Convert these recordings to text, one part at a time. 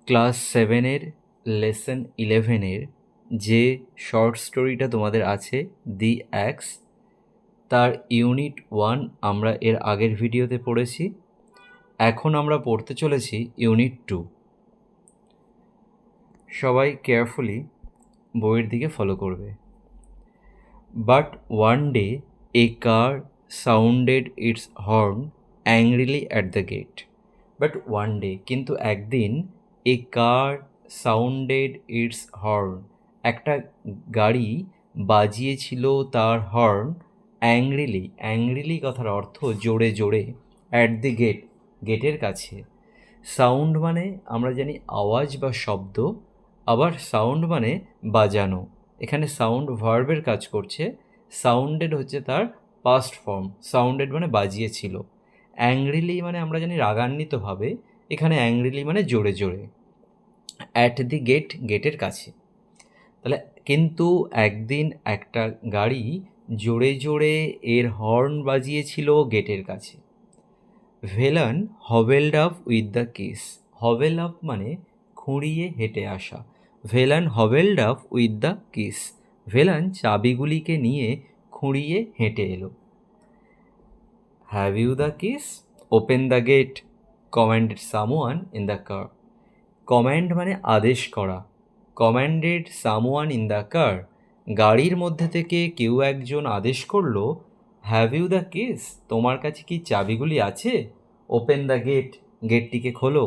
Class 7-এর lesson 11-এর যে short স্টোরিটা তোমাদের আছে দি অ্যাক্স, তার ইউনিট 1 আমরা এর আগের ভিডিওতে পড়েছি। এখন আমরা পড়তে চলেছি ইউনিট 2। সবাই কেয়ারফুলি বইয়ের দিকে ফলো করবে। But one day a car sounded its horn angrily at the gate. But one day, কিন্তু একদিন, a car sounded its horn, একটা গাড়ি বাজিয়েছিল তার হর্ন অ্যাংরিলি। অ্যাংরিলি কথার অর্থ জোরে জোরে, অ্যাট দি গেট, গেটের কাছে। সাউন্ড মানে আমরা জানি আওয়াজ বা শব্দ, আবার সাউন্ড মানে বাজানো। এখানে সাউন্ড ভার্বের কাজ করছে। সাউন্ডেড হচ্ছে তার পাস্ট ফর্ম। সাউন্ডেড মানে বাজিয়েছিল। অ্যাংরিলি মানে আমরা জানি রাগান্বিতভাবে, এখানে অ্যাংরিলি মানে জোরে জোরে। অ্যাট দি গেট, গেটের কাছে। তাহলে কিন্তু একদিন একটা গাড়ি জোরে জোরে এর হর্ন বাজিয়েছিল গেটের কাছে। Velan hobbled up with the keys. Hobble up মানে খুঁড়িয়ে হেঁটে আসা। Velan hobbled up with the keys. Velan চাবিগুলিকে নিয়ে খুঁড়িয়ে হেঁটে এলো। Have you the keys? Open the gate, commanded someone in the car. Command মানে আদেশ করা। Commanded someone in the car, গাড়ির মধ্যে থেকে কেউ একজন আদেশ করলো, হ্যাভ ইউ দ্য কিস? তোমার কাছে কি চাবিগুলি আছে? ওপেন দ্য গেট, গেটটিকে খোলো।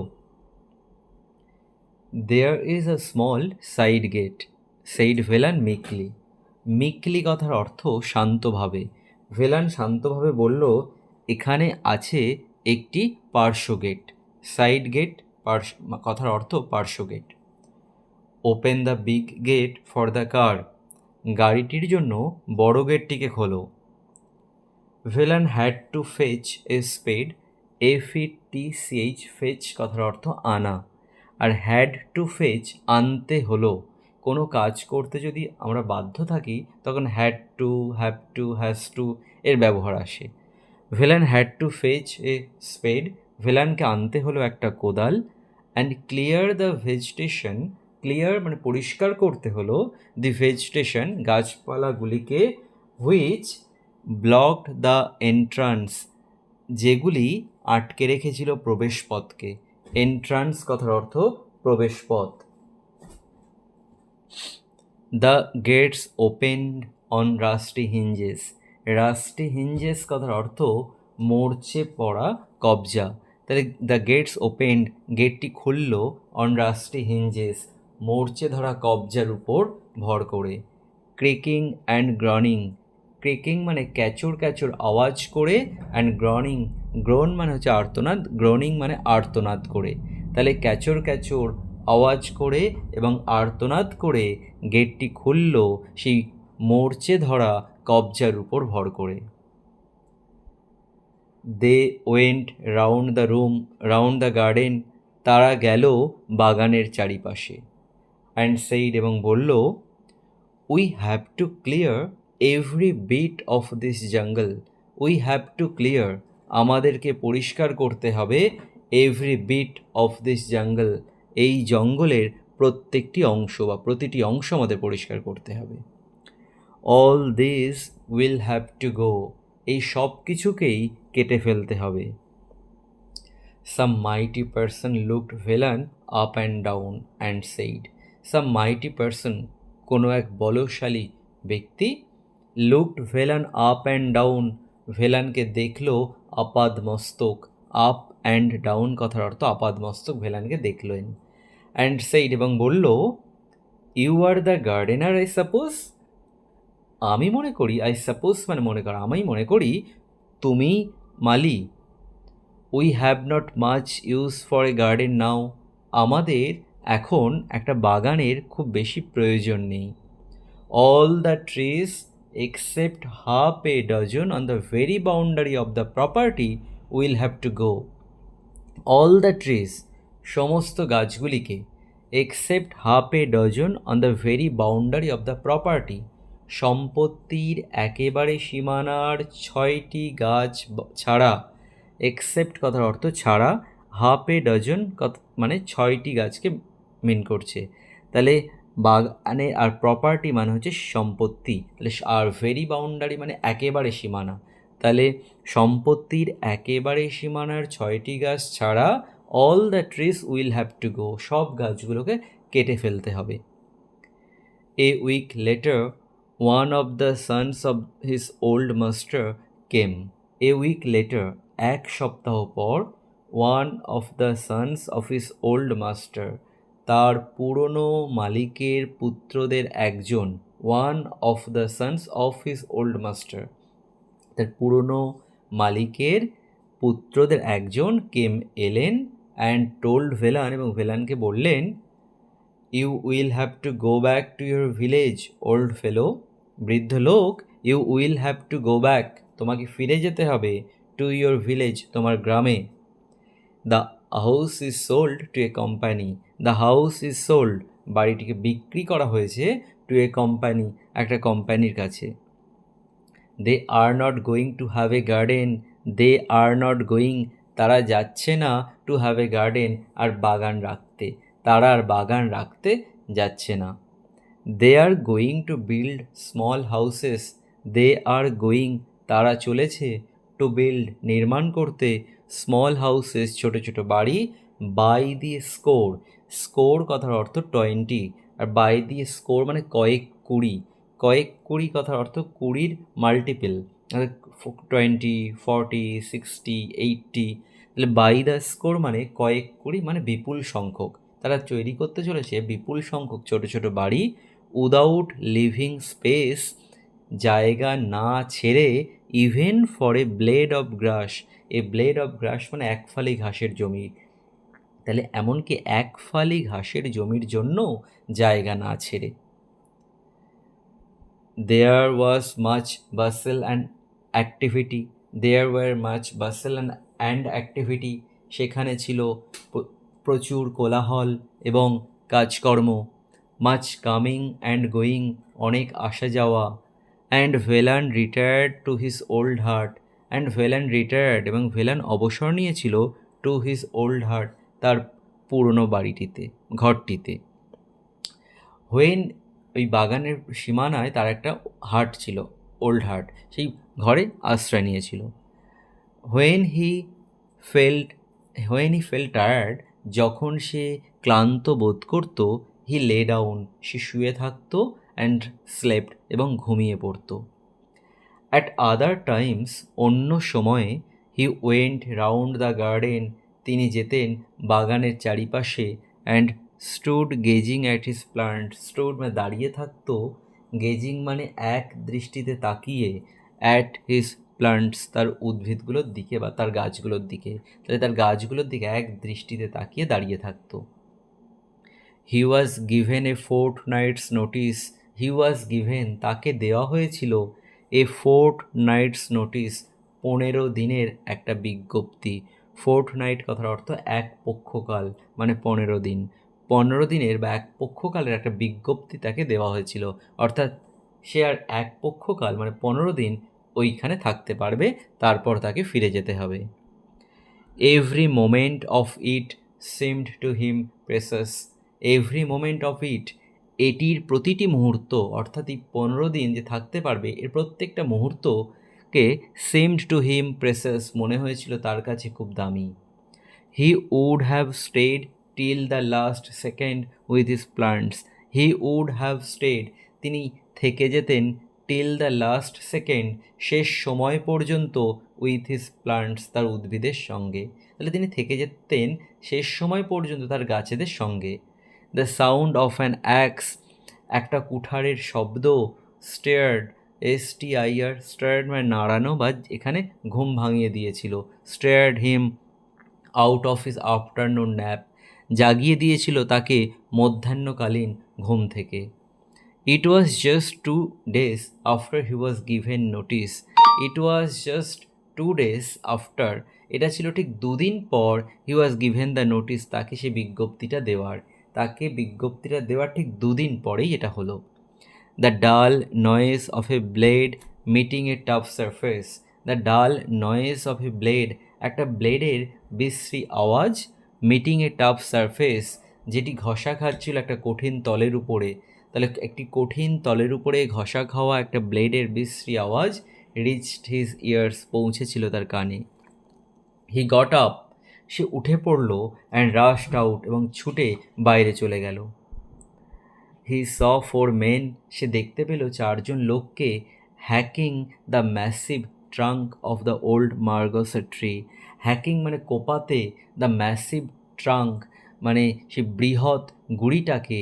There is a small side gate, said Velan meekly. Meekly কথার অর্থ শান্তভাবে। ভেলান শান্তভাবে বলল, এখানে আছে একটি পার্শ্ব গেট। সাইড গেট কথার অর্থ পার্শ্ব gate. Open the big gate for the car, গাড়িটির জন্য বড় গেটটিকে খোলো। Velan had to fetch a spade. FETCH, fetch কথার অর্থ আনা, আর হ্যাড টু ফেচ আনতে হলো। কোনো কাজ করতে যদি আমরা বাধ্য থাকি তখন had to, have to, has to এর ব্যবহার আসে। Velan had to fetch a spade, ভেলানকে আনতে হলো একটা কোদাল। And clear the vegetation, clear মানে পরিষ্কার করতে হলো, দি ভেজিটেশন গাছপালাগুলিকে, হুইচ ব্লকড দ্য এন্ট্রান্স, যেগুলি আটকে রেখেছিল প্রবেশপথকে। এন্ট্রান্স কথার অর্থ প্রবেশপথ। The gates opened on rusty hinges. Rusty hinges কথার অর্থ মরচে পড়া কবজা। তাহলে দ্য গেটস ওপেনড, গেটটি খুলল, অন রাস্টি হিঞ্জেস, মরচে ধরা কবজার উপর ভর করে। ক্রেকিং অ্যান্ড গ্রনিং, ক্রেকিং মানে ক্যাচর ক্যাচর আওয়াজ করে, অ্যান্ড গ্রনিং, গ্রোন মানে হচ্ছে আর্তনাদ, গ্রনিং মানে আর্তনাদ করে। তাহলে ক্যাচর ক্যাচর আওয়াজ করে এবং আর্তনাদ করে গেটটি খুলল সেই মরচে ধরা কবজার উপর ভর করে। They went round the room, round the garden, তারা গেল বাগানের চারিপাশে। অ্যান্ড সেইড, এবং বলল, we have to clear every bit of this jungle. We have to clear, আমাদেরকে পরিষ্কার করতে হবে, এভরি বিট অফ দিস জঙ্গল, এই জঙ্গলের প্রত্যেকটি অংশ বা প্রতিটি অংশ আমাদের পরিষ্কার করতে হবে। All this will have to go, এই সব কিছুকেই কেটে ফেলতে হবে। Some mighty person looked Velan up and down and said. Some mighty person, কোনো এক বলশালী ব্যক্তি, looked Velan up and down, ভেলানকে দেখলো আপাদ মস্তক। আপ অ্যান্ড ডাউন কথার অর্থ আপাদ মস্তক, ভেলানকে দেখলেন। অ্যান্ড সেইড, এবং বলল, you are the gardener I suppose. আমি মনে করি, আই সাপোজ মানে মনে করা, আমি মনে করি তুমি মালি। We have not much use for a garden now, আমাদের এখন একটা বাগানের খুব বেশি প্রয়োজন নেই। All the trees except half a dozen on the very boundary of the property will have to go. All the trees, সমস্ত গাছগুলিকে, except half a dozen on the very boundary of the property, সম্পত্তির একেবারে সীমানার 6টি গাছ ছাড়া। Except কথার অর্থ ছাড়া, হাফ এ ডজন মানে 6টি গাছকে মিন করছে। তাহলে বাগানে আর প্রপার্টি মানে হচ্ছে সম্পত্তি, তাহলে আর ভেরি বাউন্ডারি মানে একেবারে সীমানা, তাহলে সম্পত্তির একেবারে সীমানার 6টি গাছ ছাড়া all the trees will have to go, সব গাছগুলোকে কেটে ফেলতে হবে। A week later one of the sons of his old master came. A week later, এক সপ্তাহ পর, one of the sons of his old master, তার পুরনো মালিকের পুত্রদের একজন, one of the sons of his old master, তার পুরনো মালিকের পুত্রদের একজন, কেম এলেন, অ্যান্ড টোল্ড ভেলান, এবং ভেলানকে বললেন, you will have to go back to your village old fellow, বৃদ্ধ লোক, you will have to go back, তোমাকে ফিরে যেতে হবে, টু ইউর ভিলেজ, তোমার গ্রামে। The house is sold to a company, the house is sold, বাড়িটিকে বিক্রি করা হয়েছে, টু এ কোম্পানি, একটা কোম্পানির কাছে। They are not going to have a garden, they are not going, তারা যাচ্ছে না, টু হ্যাভ এ গার্ডেন, আর বাগান রাখতে, তারা আর বাগান রাখতে যাচ্ছে না। They are going to build small houses, they are going, তারা চলেছে, টু বিল্ড, নির্মাণ করতে, স্মল হাউসেস, ছোট ছোট বাড়ি, বাই দি স্কোর, স্কোর কথার অর্থ 20, আর বাই দি স্কোর মানে কয়েক কুড়ি, কয়েক কুড়ি কথার অর্থ 20-র মাল্টিপল, 20, 40, 60, 80, তাহলে বাই দ্য স্কোর মানে কয়েক কুড়ি মানে বিপুল সংখ্যক, তারা তৈরি করতে চলেছে বিপুল সংখ্যক ছোট ছোট বাড়ি, উইদাউট লিভিং স্পেস, জায়গা না ছেড়ে, even for a blade of grass, a blade of grass মানে এক ফালি ঘাসের জমি, তাহলে এমনকি এক ফালি ঘাসের জমির জন্য জায়গা না ছেড়ে। There was much bustle and activity, there were much bustle and activity, সেখানে ছিল প্রচুর কোলাহল এবং কাজকর্ম, মাচ কামিং অ্যান্ড গোয়িং, অনেক আসা যাওয়া, and Velan retired to his old heart, and Velan retired, এবং ভেলান অবসর নিয়েছিল, টু হিজ ওল্ড হার্ট, তার পুরনো বাড়িটিতে, ঘরটিতে। হোয়েন, ওই বাগানের সীমানায় তার একটা হার্ট ছিল, ওল্ড হার্ট, সেই ঘরে আশ্রয় নিয়েছিল। হোয়েন হি ফেল্ট টায়ার্ড, যখন সে ক্লান্ত বোধ করত, হি লে ডাউন, সে শুয়ে থাকত, অ্যান্ড স্লেপ্ট, এবং ঘুমিয়ে পড়ত। অ্যাট আদার টাইমস, অন্য সময়ে, he went round the garden, তিনি যেতেন বাগানের চারিপাশে, and stood gazing at his plant, stood মানে দাঁড়িয়ে থাকতো, গেজিং মানে এক দৃষ্টিতে তাকিয়ে, অ্যাট হিজ প্লান্টস, তার উদ্ভিদগুলোর দিকে বা তার গাছগুলোর দিকে, তাহলে তার গাছগুলোর দিকে এক দৃষ্টিতে তাকিয়ে দাঁড়িয়ে থাকতো। He was given a fortnight's notice, he was given, তাকে দেওয়া হয়েছিল, এ ফোর্ট নাইটস নোটিস, 15 দিনের একটা বিজ্ঞপ্তি। ফোর্ট নাইট কথার অর্থ এক পক্ষকাল, মানে 15 দিন, 15 দিনের বা এক পক্ষকালের একটা বিজ্ঞপ্তি তাকে দেওয়া হয়েছিল, অর্থাৎ সে আর এক পক্ষকাল মানে 15 দিন ওইখানে থাকতে পারবে, তারপর তাকে ফিরে যেতে হবে। Every moment of it seemed to him precious, every moment of it, এটির প্রতিটি মুহূর্ত, অর্থাৎ এই 15 দিন যে থাকতে পারবে এর প্রত্যেকটা মুহূর্তকে সিমড টু হিম প্রেসাস, মনে হয়েছিল তার কাছে খুব দামি। He would have stayed till the last second with his plants, he would have stayed, তিনি থেকে যেতেন, টিল দ্য লাস্ট সেকেন্ড, শেষ সময় পর্যন্ত, উইথ হিজ প্লান্টস, তার উদ্ভিদের সঙ্গে, তাহলে তিনি থেকে যেতেন শেষ সময় পর্যন্ত তার গাছেদের সঙ্গে। দ্য সাউন্ড অফ অ্যান অ্যাক্স, একটা কুঠারের শব্দ, স্টেয়ার্ড, STIR, স্টেয়ার্ড মানে নাড়ানো বা এখানে ঘুম ভাঙিয়ে দিয়েছিল, stirred him out of his afternoon nap, জাগিয়ে দিয়েছিল তাকে মধ্যাহ্নকালীন ঘুম থেকে। It was just 2 days after he was given notice, it was just 2 days after, এটা ছিল ঠিক 2 দিন পর, he was given the notice, তাকে সে বিজ্ঞপ্তিটা দেওয়ার, তাকে বিজ্ঞপ্তিটা দেওয়ার ঠিক 2 দিন পরেই এটা হলো। দ্য ডাল noise of A blade meeting a tough surface, the ডাল নয়েজ অফ এ ব্লেড, একটা ব্লেডের বিশ্রী আওয়াজ, মিটিং এ টাফ সারফেস, যেটি ঘষা খাচ্ছিল একটা কঠিন তলের উপরে। তাহলে একটি কঠিন তলের উপরে ঘষা খাওয়া একটা ব্লেডের বিশ্রী আওয়াজ রিচড হিজ ইয়ার্স, পৌঁছেছিল তার কানে। হি গট আপ, সে উঠে পড়ল, অ্যান্ড রাশড আউট, এবং ছুটে বাইরে চলে গেল। হি স ফোর মেন, সে দেখতে পেল চারজন লোককে, hacking the massive trunk of the old margosa tree. Hacking মানে কোপাতে, দ্য ম্যাসিভ ট্রাঙ্ক মানে সেই বৃহৎ গুড়িটাকে,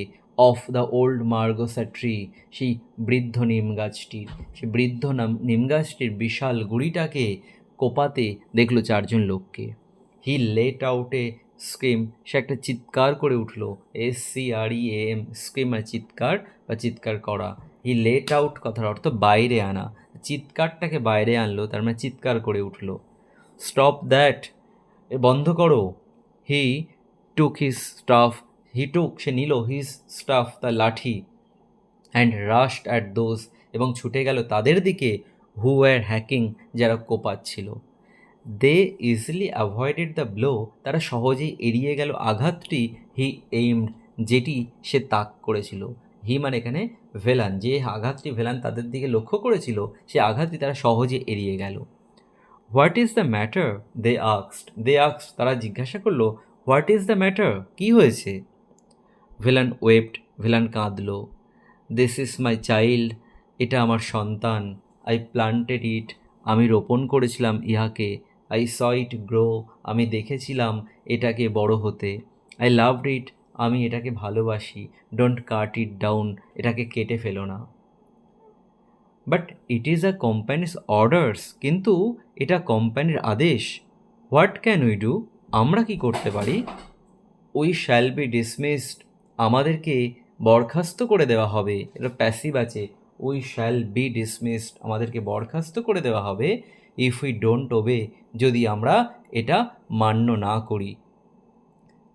of the old margosa tree, সেই বৃদ্ধ নিম গাছটির, সেই বৃদ্ধ নিম গাছটির বিশাল গুড়িটাকে কোপাতে দেখলো চারজন লোককে। He let out a scream, সে একটা চিৎকার করে উঠল। SCREAM, স্ক্রিম মানে চিৎকার বা চিৎকার করা। হি লেট আউট কথার অর্থ বাইরে আনা, চিৎকারটাকে বাইরে আনলো, তার মানে চিৎকার করে উঠল। স্টপ দ্যাট, এ বন্ধ করো। হি টুক হিজ স্টাফ, সে নিল হিজ স্টাফ, তার লাঠি, অ্যান্ড রাশড অ্যাট দোজ, এবং ছুটে গেল তাদের দিকে, হু ওয়ার হ্যাকিং, যারা কোপাচ্ছিল। দে ইজিলি অ্যাভয়েডেড দ্য ব্লো, তারা সহজেই এড়িয়ে গেল আঘাতটি। হি এইমড, যেটি সে তাক করেছিল। হি মানে এখানে ভেলান, যে আঘাতটি ভেলান তাদের দিকে লক্ষ্য করেছিল, সে আঘাতটি তারা সহজে এড়িয়ে গেল। What is the matter, they আক্সড, তারা জিজ্ঞাসা করলো, হোয়াট ইজ দ্য ম্যাটার, কী হয়েছে? ভেলান ওয়েপ্ট, ভেলান কাঁদল। দিস ইজ মাই চাইল্ড, এটা আমার সন্তান। আই প্লান্টেড ইট, আমি রোপণ করেছিলাম ইহাকে। আই স ইট গ্রো, আমি দেখেছিলাম এটাকে বড় হতে। আই লাভড ইট, আমি এটাকে ভালোবাসি। ডোন্ট কাট ইট ডাউন, এটাকে কেটে ফেলো না। But it is a companies orders, কিন্তু এটা কোম্পানির আদেশ। হোয়াট ক্যান উই ডু, আমরা কি করতে পারি? উই শ্যাল বি ডিসমিসড, আমাদেরকে বরখাস্ত করে দেওয়া হবে। এটা প্যাসিভ আছে, উই শ্যাল বি ডিসমিসড, আমাদেরকে বরখাস্ত করে দেওয়া হবে। ইফ উই ডোন্ট ওবে, যদি আমরা এটা মান্য না করি।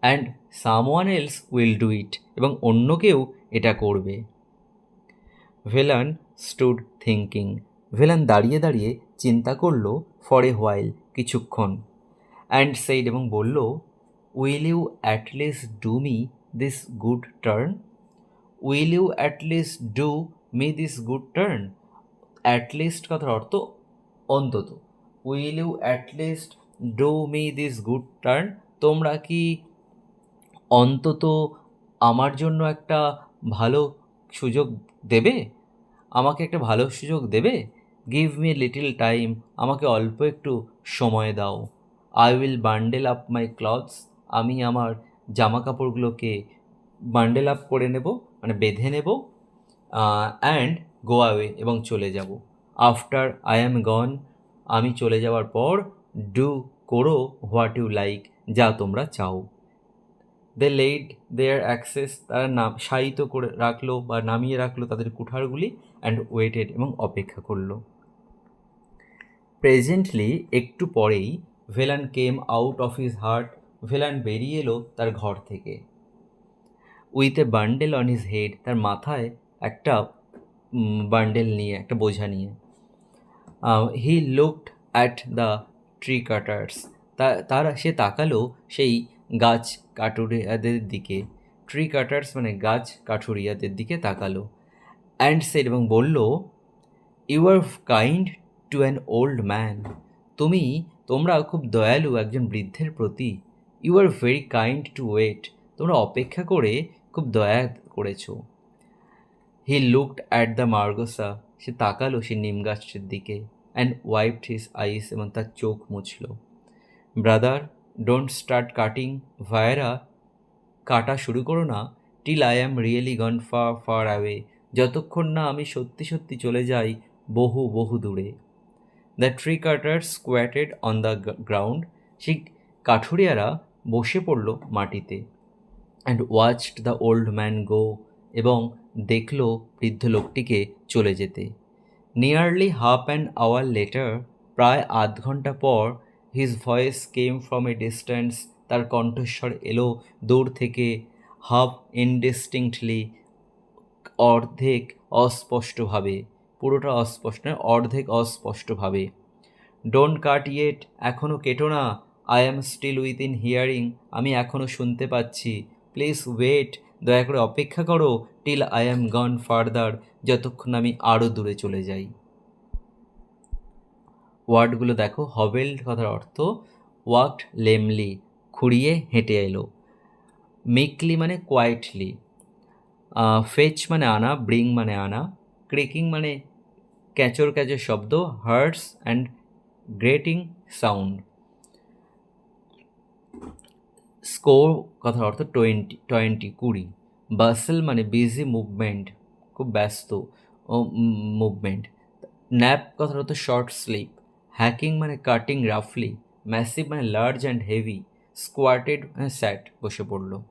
And someone else will do it, এবং অন্য কেউ এটা করবে। ভেলান স্টুড থিঙ্কিং, ভেলান দাঁড়িয়ে দাঁড়িয়ে চিন্তা করল, ফর এ হোয়াইল, কিছুক্ষণ। অ্যান্ড সেইড, এবং বলল, will you at least do me this good turn, will you at least do me this good turn. At least কথার অর্থ অন্তত। Will you at least do me this good turn, তোমরা কি অন্তত আমার জন্য একটা ভালো সুযোগ দেবে, আমাকে একটা ভালো সুযোগ দেবে। গিভ মি লিটল টাইম, আমাকে অল্প একটু সময় দাও। I will bundle up my clothes, আমি আমার জামা কাপড়গুলোকে বান্ডেল আপ করে নেব, মানে বেঁধে নেব। অ্যান্ড গো অ্যাওয়ে, এবং চলে যাব। আফটার আই অ্যাম গন, আমি চলে যাওয়ার পর, ডু করো, হোয়াট ইউ লাইক, যা তোমরা চাও। দে লেড দেয়ার অ্যাক্সেস, তারা শায়িত করে রাখলো বা নামিয়ে রাখলো তাদের কুঠারগুলি। অ্যান্ড ওয়েটেড, এবং অপেক্ষা করলো। প্রেজেন্টলি, একটু পরেই, Velan came out of his hut, Velan বেরিয়ে এলো তার ঘর থেকে। With a bundle on his head, তার মাথায় একটা বান্ডেল নিয়ে, একটা বোঝা নিয়ে। He looked at the tree cutters, সে তাকালো সেই গাছ কাঠুরিয়াদের দিকে। ট্রি কাটার্স মানে গাছ কাঠুরিয়াদের দিকে তাকালো। অ্যান্ড সেড, এবং বলল, you are kind to an old man, তোমরা খুব দয়ালু একজন বৃদ্ধের প্রতি। You are very kind to wait, তোমরা অপেক্ষা করে খুব দয়া করেছো। হি লুকড অ্যাট দ্য মার্গসা, সে তাকালো সে নিম গাছটির দিকে। অ্যান্ড ওয়াইপড হিজ আইস, এবং তার চোখ মুছল। ব্রাদার, ডোন্ট স্টার্ট কাটিং, ভাইয়েরা, কাটা শুরু করো না। Till I am really gone far far away, যতক্ষণ না আমি সত্যি সত্যি চলে যাই বহু বহু দূরে। The tree cutters squatted on the ground, সেই কাঠুরিয়ারা বসে পড়ল মাটিতে। And watched the old man go, এবং দেখল বৃদ্ধ লোকটিকে চলে যেতে। Nearly half an hour later, প্রায় আধ ঘন্টা পর, his voice came from a distance, তার কণ্ঠস্বর এলো দূর থেকে। হাফ ইনডিস্টিংক্টলি, অর্ধেক অস্পষ্টভাবে, পুরোটা অস্পষ্ট নয়, অর্ধেক অস্পষ্টভাবে। ডোন্ট কাট ইয়েট, এখনও কেটো না। I am still within hearing, আমি এখনও শুনতে পাচ্ছি। প্লিজ ওয়েট, দয়া করে অপেক্ষা করো। Till I am gone further, যতক্ষণ আমি আরও দূরে চলে যাই। ওয়ার্ডগুলো দেখো। হবেল্ড কথার অর্থ ওয়াকড লেমলি, খুঁড়িয়ে হেঁটে এলো। মিকলি মানে কোয়াইটলি। ফেচ মানে আনা, ব্রিং মানে আনা। ক্রিকিং মানে ক্যাচর ক্যাচর শব্দ, hertz and grating sound. Score কথার অর্থ 20 20 বাসেল মানে বিজি মুভমেন্ট, খুব ব্যস্ত ও মুভমেন্ট। ন্যাপ কথার অর্থ শর্ট স্লিপ। হ্যাকিং মানে কাটিং রাফলি। ম্যাসিভ মানে লার্জ অ্যান্ড হেভি। স্কোয়াটেড মানে স্যাট, বসে পড়লো।